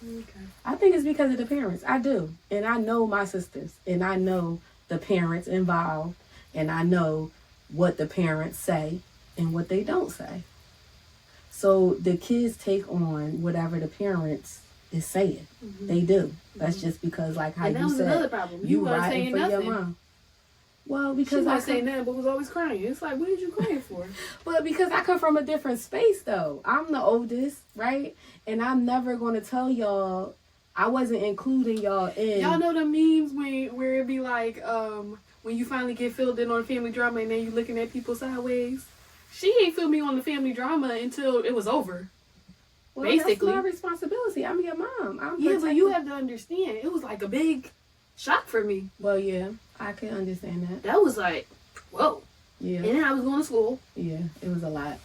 Okay. I think it's because of the parents. I do. And I know my sisters. And I know the parents involved. And I know what the parents say and what they don't say. So the kids take on whatever the parents is saying. Mm-hmm. They do. That's just because, like how you said, another problem. You riding for your mom. Well, because I say nothing, but was always crying. It's like, what did you crying for? Well, because I come from a different space, though. I'm the oldest, right? And I'm never going to tell y'all. I wasn't including y'all in. Y'all know the memes where it be like, when you finally get filled in on family drama and then you looking at people sideways. She ain't filled me on the family drama until it was over. Well, basically, that's my responsibility. I'm your mom. But you have to understand. It was like a big shock for me. Well, yeah, I can understand that. That was like, whoa. Yeah. And then I was going to school. Yeah, it was a lot.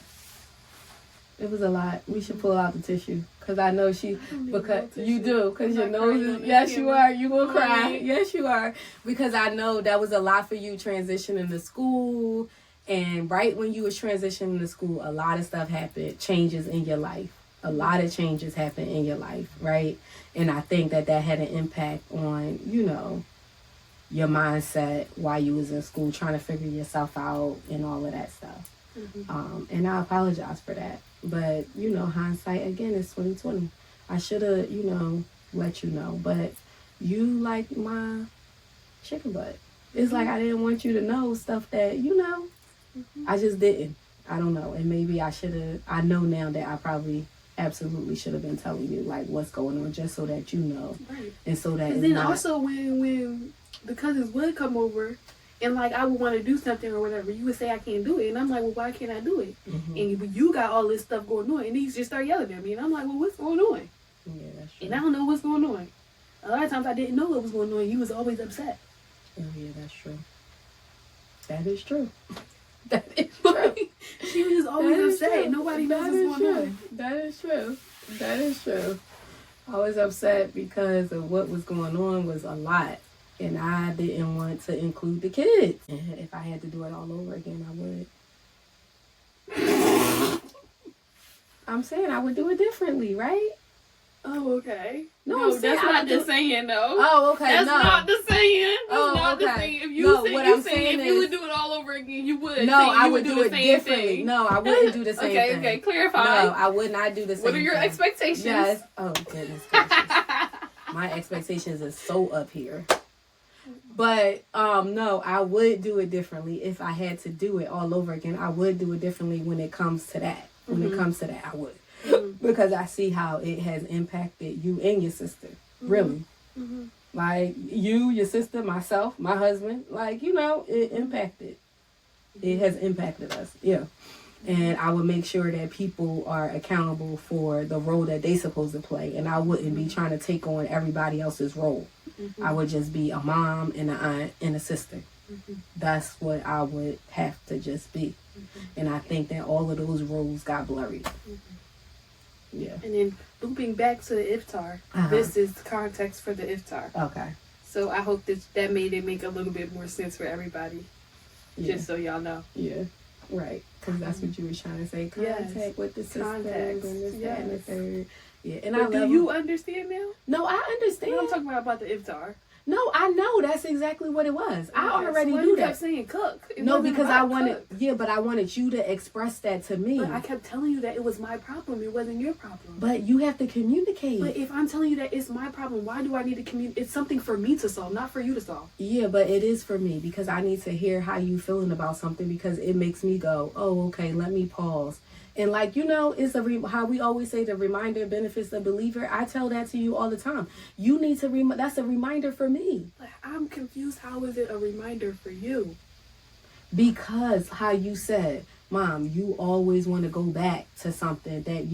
It was a lot. We should pull out the tissue. Because I know because you do. Because your nose is, yes, you are. You will cry. Yes, you are. Because I know that was a lot for you transitioning to school. And right when you was transitioning to school, a lot of stuff happened, changes in your life. A lot of changes happen in your life, right? And I think that had an impact on, you know, your mindset while you was in school, trying to figure yourself out and all of that stuff. Mm-hmm. And I apologize for that. But, you know, hindsight, again, is 2020. I should have, you know, let you know. But you like my chicken butt. It's like I didn't want you to know stuff that, you know, I just didn't. I don't know. And maybe I should have. I know now that I probably absolutely should have been telling you like what's going on, just so that you know, and so that. And then also when the cousins would come over, and like I would want to do something or whatever, you would say I can't do it, and I'm like, well, why can't I do it? Mm-hmm. And you got all this stuff going on, and these just start yelling at me, and I'm like, well, what's going on? Yeah, that's true. And I don't know what's going on. A lot of times I didn't know what was going on. You was always upset. Oh yeah, that's true. That is true. That is true. She was just always upset. Nobody knows what's going on. That is true. That is true. I was upset because of what was going on was a lot. And I didn't want to include the kids. And if I had to do it all over again, I would. I'm saying I would do it differently, right? Oh, okay. No, that's not the saying, though. Oh, okay. That's not the saying. That's not the saying. If you saying if you would do it all over again, you would. No, I would do it differently. Thing. No, I wouldn't do the same thing. Okay, clarify. No, I would not do the same thing. What are your expectations? Yes. Oh, goodness gracious. My expectations is so up here. But, no, I would do it differently. If I had to do it all over again, I would do it differently when it comes to that. When it comes to that, I would. Because I see how it has impacted you and your sister. Really. Mm-hmm. Like, you, your sister, myself, my husband. Like, you know, it impacted. It has impacted us. Yeah. And I would make sure that people are accountable for the role that they supposed to play. And I wouldn't be trying to take on everybody else's role. Mm-hmm. I would just be a mom and an aunt and a sister. Mm-hmm. That's what I would have to just be. Mm-hmm. And I think that all of those roles got blurred. Mm-hmm. Yeah. And then looping back to the iftar, this is the context for the iftar. Okay. So I hope that made it make a little bit more sense for everybody. Yeah. Just so y'all know. Yeah. Right. Because that's what you were trying to say. Contact with the sisters and this, that, and the third. Yeah. And but do you understand now? No, I understand. I'm talking about the iftar. No, I know that's exactly what it was. I already so knew you that. kept saying cook. No, because I wanted, but I wanted you to express that to me. But I kept telling you that it was my problem. It wasn't your problem. But you have to communicate. But if I'm telling you that it's my problem, why do I need to communicate? It's something for me to solve, not for you to solve. Yeah, but it is for me because I need to hear how you feeling about something because it makes me go, oh, okay, let me pause. And like, it's how we always say the reminder benefits the believer. I tell that to you all the time. You need to that's a reminder for me. But I'm confused. How is it a reminder for you? Because how you said, Mom, you always want to go back to something that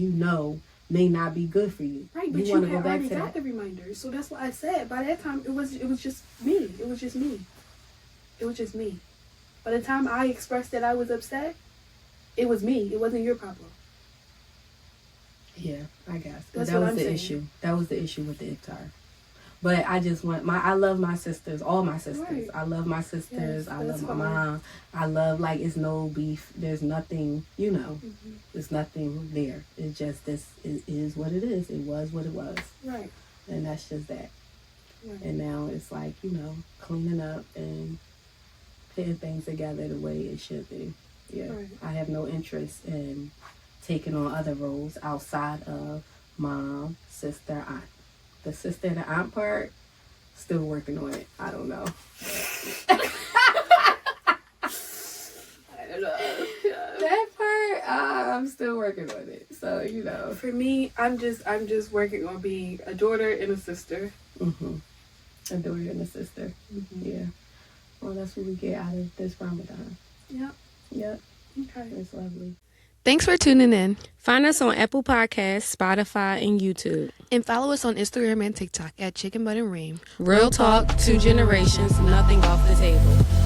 may not be good for you. Right, but you want to had go back already to got the reminder. So that's what I said. By that time, it was just me. It was just me. It was just me. By the time I expressed that I was upset, it was me. It wasn't your problem. Yeah, I guess. But That's that what was I'm the saying. issue. That was the issue with the iftar. But I just I love my sisters, all my sisters. Right. I love my sisters. Yes, I love that's my fine. mom. I love, it's no beef. There's nothing, there's nothing there. It's just it is what it is. It was what it was. Right. And that's just that. Right. And now it's cleaning up and putting things together the way it should be. Yeah. Right. I have no interest in taking on other roles outside of mom, sister, aunt. The sister and the aunt part, still working on it. I don't know. I don't know. That part, I'm still working on it. So, For me, I'm just working on being a daughter and a sister. A daughter and a sister. Yeah. Well, that's what we get out of this Ramadan. Yep. Yep. Okay. It's lovely. Thanks for tuning in. Find us on Apple Podcasts, Spotify, and YouTube. And follow us on Instagram and TikTok at Chicken Butt Ream. Real talk, 2 generations, nothing off the table.